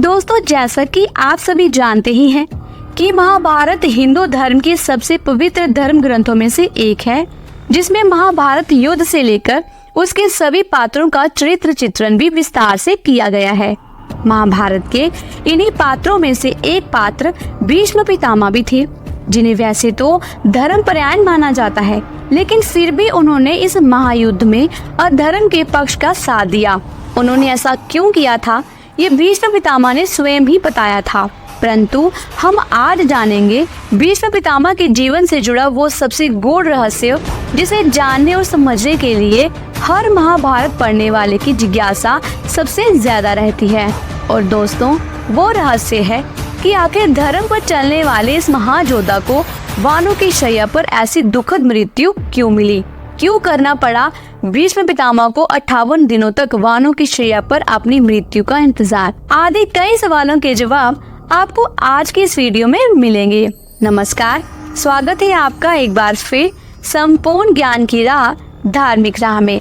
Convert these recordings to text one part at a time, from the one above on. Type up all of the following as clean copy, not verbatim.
दोस्तों, जैसा कि आप सभी जानते ही हैं कि महाभारत हिंदू धर्म के सबसे पवित्र धर्म ग्रंथों में से एक है, जिसमें महाभारत युद्ध से लेकर उसके सभी पात्रों का चरित्र चित्रण भी विस्तार से किया गया है। महाभारत के इन्हीं पात्रों में से एक पात्र भीष्म पितामह भी थे, जिन्हें वैसे तो धर्मपरायण माना जाता है, लेकिन फिर भी उन्होंने इस महायुद्ध में अधर्म के पक्ष का साथ दिया। उन्होंने ऐसा क्यों किया था, ये भीष्म पितामह ने स्वयं भी बताया था, परंतु हम आज जानेंगे भीष्म पितामह के जीवन से जुड़ा वो सबसे गूढ़ रहस्य, जिसे जानने और समझने के लिए हर महाभारत पढ़ने वाले की जिज्ञासा सबसे ज्यादा रहती है। और दोस्तों, वो रहस्य है कि आखिर धर्म पर चलने वाले इस महायोद्धा को वानों की शैया पर ऐसी दुखद मृत्यु क्यों मिली, क्यों करना पड़ा भीष्म पितामह को 58 दिनों तक वानों की शैया पर अपनी मृत्यु का इंतजार। आदि कई सवालों के जवाब आपको आज की इस वीडियो में मिलेंगे। नमस्कार, स्वागत है आपका एक बार फिर संपूर्ण ज्ञान की राह, धार्मिक राह में।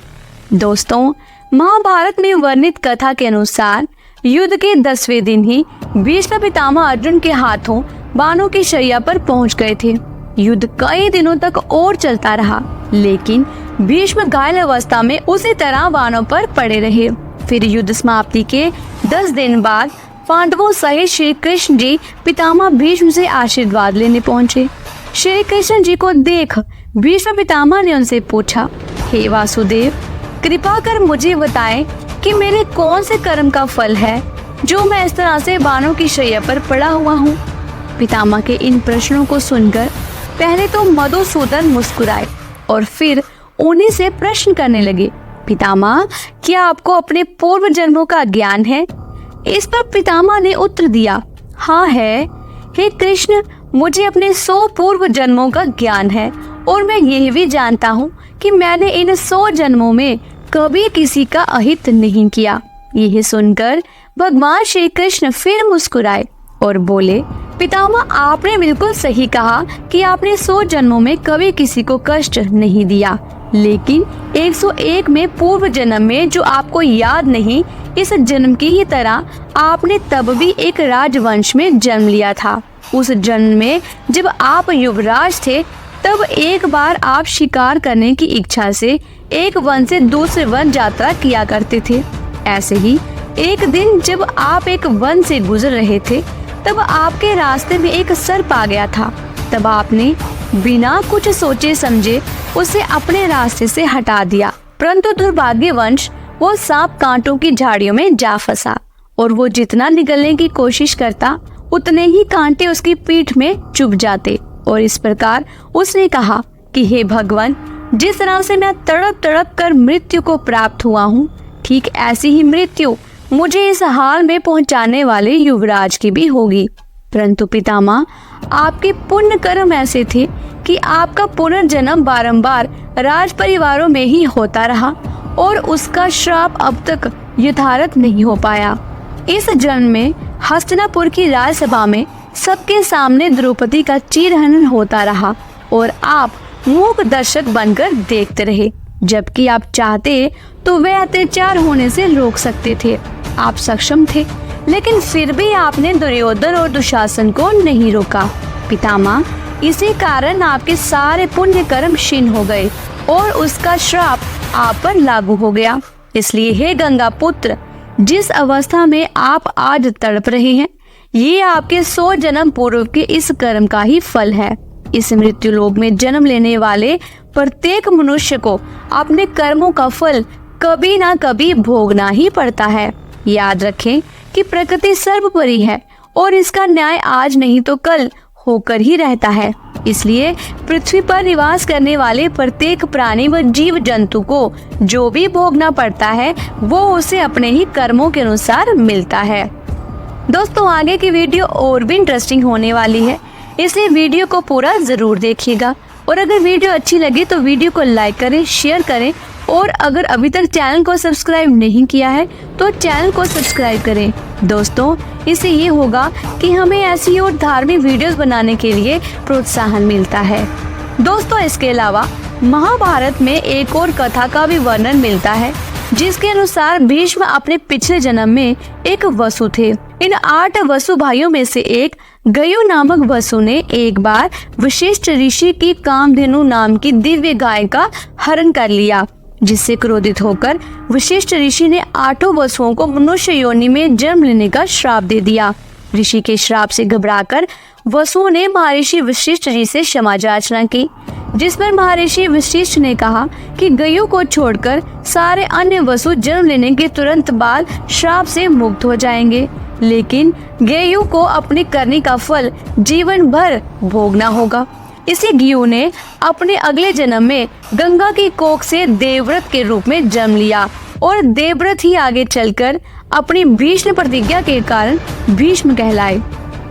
दोस्तों, महाभारत में वर्णित कथा के अनुसार युद्ध के 10वें दिन ही भीष्म पितामह अर्जुन के हाथों वानों की शैया पर पहुंच गए थे। युद्ध कई दिनों तक और चलता रहा, लेकिन भीष्म घायल अवस्था में उसी तरह वानों पर पड़े रहे। फिर युद्ध समाप्ति के 10 दिन बाद पांडवों सहित श्री कृष्ण जी पितामह भीष्म से आशीर्वाद लेने पहुंचे। श्री कृष्ण जी को देख भीष्म पितामह ने उनसे पूछा, हे वासुदेव, कृपा कर मुझे बताएं कि मेरे कौन से कर्म का फल है जो मैं इस तरह से वानों की शैया पर पड़ा हुआ हूँ। पितामह के इन प्रश्नों को सुनकर पहले तो मधुसूदन मुस्कुराए और फिर उन्हीं से प्रश्न करने लगे, पितामह, क्या आपको अपने पूर्व जन्मों का ज्ञान है? इस पर पितामह ने उत्तर दिया, हाँ है। हे कृष्ण, मुझे अपने 100 पूर्व जन्मों का ज्ञान है और मैं यह भी जानता हूँ कि मैंने इन 100 जन्मों में कभी किसी का अहित नहीं किया। यह सुनकर भगवान श्री कृष्ण फिर मुस्कुराए और बोले, पितामह, आपने बिल्कुल सही कहा कि आपने 100 जन्मों में कभी किसी को कष्ट नहीं दिया, लेकिन 101 में पूर्व जन्म में जो आपको याद नहीं, इस जन्म की ही तरह आपने तब भी एक राजवंश में जन्म लिया था। उस जन्म में जब आप युवराज थे, तब एक बार आप शिकार करने की इच्छा से एक वन से दूसरे वन यात्रा किया करते थे। ऐसे ही एक दिन जब आप एक वन से गुजर रहे थे, तब आपके रास्ते में एक सर्प आ गया था। तब आपने बिना कुछ सोचे समझे उसे अपने रास्ते से हटा दिया, परंतु दुर्भाग्यवश वो सांप कांटों की झाड़ियों में जा फंसा और वो जितना निगलने की कोशिश करता, उतने ही कांटे उसकी पीठ में चुभ जाते। और इस प्रकार उसने कहा कि हे भगवान, जिस तरह से मैं तड़प तड़प कर मृत्यु को प्राप्त हुआ हूँ, ठीक ऐसी ही मृत्यु मुझे इस हाल में पहुंचाने वाले युवराज की भी होगी। परंतु पितामह, आपके पुण्य कर्म ऐसे थे कि आपका पुनर्जन्म बारंबार राज परिवारों में ही होता रहा और उसका श्राप अब तक यथार्थ नहीं हो पाया। इस जन्म में हस्तिनापुर की राजसभा में सबके सामने द्रौपदी का चीरहरण होता रहा और आप मूक दर्शक बनकर देखते रहे, जबकि आप चाहते तो वे अत्याचार होने से रोक सकते थे। आप सक्षम थे, लेकिन फिर भी आपने दुर्योधन और दुशासन को नहीं रोका। पितामह, इसी कारण आपके सारे पुण्य कर्म क्षीण हो गए और उसका श्राप आप पर लागू हो गया। इसलिए हे गंगा पुत्र, जिस अवस्था में आप आज तड़प रहे हैं, ये आपके 100 जन्म पूर्व के इस कर्म का ही फल है। इस मृत्यु लोक में जन्म लेने वाले प्रत्येक मनुष्य को अपने कर्मों का फल कभी ना कभी भोगना ही पड़ता है। याद रखें कि प्रकृति सर्वोपरि है और इसका न्याय आज नहीं तो कल होकर ही रहता है। इसलिए पृथ्वी पर निवास करने वाले प्रत्येक प्राणी व जीव जंतु को जो भी भोगना पड़ता है, वो उसे अपने ही कर्मों के अनुसार मिलता है। दोस्तों, आगे की वीडियो और भी इंटरेस्टिंग होने वाली है, इसलिए वीडियो को पूरा जरूर देखिएगा। और अगर वीडियो अच्छी लगी तो वीडियो को लाइक करें, शेयर करें और अगर अभी तक चैनल को सब्सक्राइब नहीं किया है तो चैनल को सब्सक्राइब करें। दोस्तों, इससे ये होगा कि हमें ऐसी और धार्मिक वीडियोस बनाने के लिए प्रोत्साहन मिलता है। दोस्तों, इसके अलावा महाभारत में एक और कथा का भी वर्णन मिलता है, जिसके अनुसार भीष्म अपने पिछले जन्म में एक वसु थे। इन 8 वसु भाइयों में से एक गयु नामक वसु ने एक बार वशिष्ठ ऋषि की कामधेनु नाम की दिव्य गाय का हरण कर लिया, जिससे क्रोधित होकर वशिष्ठ ऋषि ने 8 वसुओं को मनुष्य योनि में जन्म लेने का श्राप दे दिया। ऋषि के श्राप से घबराकर वसुओं ने महर्षि वशिष्ठ जी से क्षमा याचना की, जिस पर महर्षि वशिष्ठ ने कहा कि गयु को छोड़कर सारे अन्य वसु जन्म लेने के तुरंत बाद श्राप से मुक्त हो जाएंगे, लेकिन गयु को अपनी करनी का फल जीवन भर भोगना होगा। इसी गयु ने अपने अगले जन्म में गंगा की कोख से देवव्रत के रूप में जन्म लिया और देवव्रत ही आगे चलकर अपनी भीष्म प्रतिज्ञा के कारण भीष्म कहलाए।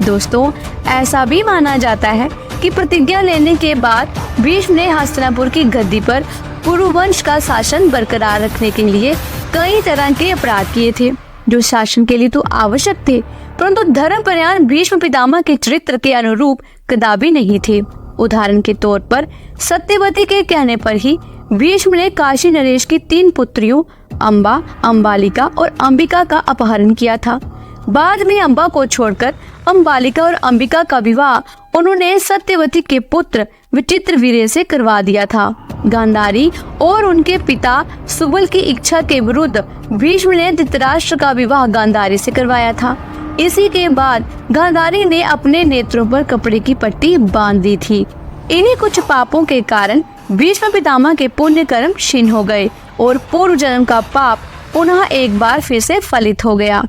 दोस्तों, ऐसा भी माना जाता है कि प्रतिज्ञा लेने के बाद भीष्म ने हस्तिनापुर की गद्दी पर कुरुवंश का शासन बरकरार रखने के लिए कई तरह के अपराध किए थे, जो शासन के लिए तो आवश्यक थे, परंतु धर्मपरायण भीष्म पितामह के चरित्र के अनुरूप कदापि नहीं थे। उदाहरण के तौर पर सत्यवती के कहने पर ही भीष्म ने काशी नरेश की 3 पुत्रियों अम्बा, अम्बालिका और अंबिका का अपहरण किया था। बाद में अम्बा को छोड़कर अम्बालिका और अंबिका का विवाह उन्होंने सत्यवती के पुत्र विचित्रवीर्य से करवा दिया था। गांधारी और उनके पिता सुबल की इच्छा के विरुद्ध भीष्म ने धृतराष्ट्र का विवाह गांधारी से करवाया था। इसी के बाद गांधारी ने अपने नेत्रों पर कपड़े की पट्टी बांध दी थी। इन्हीं कुछ पापों के कारण भीष्म पितामह के पुण्य कर्म क्षीण हो गए और पूर्व जन्म का पाप पुनः एक बार फिर से फलित हो गया।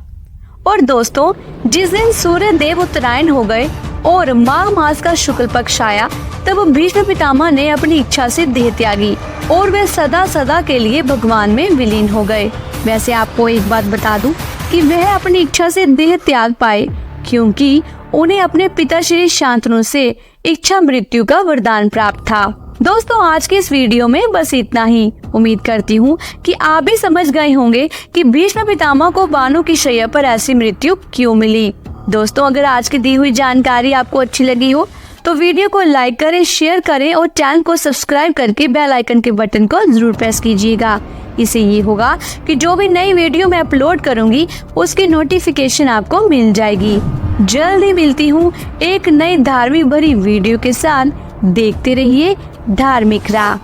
और दोस्तों, जिस दिन सूर्य देव उत्तरायण हो गए और माघ मास का शुक्ल पक्ष आया, तब भीष्म पितामह ने अपनी इच्छा से देह त्यागी और वे सदा सदा के लिए भगवान में विलीन हो गए। वैसे आपको एक बात बता दूं कि वह अपनी इच्छा से देह त्याग पाए क्योंकि उन्हें अपने पिता श्री शांतनु से इच्छा मृत्यु का वरदान प्राप्त था। दोस्तों, आज की इस वीडियो में बस इतना ही। उम्मीद करती हूँ कि आप भी समझ गए होंगे कि भीष्म पितामह को बाणों की शैया पर ऐसी मृत्यु क्यों मिली। दोस्तों, अगर आज की दी हुई जानकारी आपको अच्छी लगी हो तो वीडियो को लाइक करें, शेयर करें और चैनल को सब्सक्राइब करके बेल आइकन के बटन को जरूर प्रेस कीजिएगा। इससे ये होगा कि जो भी नई वीडियो मैं अपलोड करूंगी उसकी नोटिफिकेशन आपको मिल जाएगी। जल्दी मिलती हूँ एक नई धार्मिक भरी वीडियो के साथ। देखते रहिए धार्मिक राह।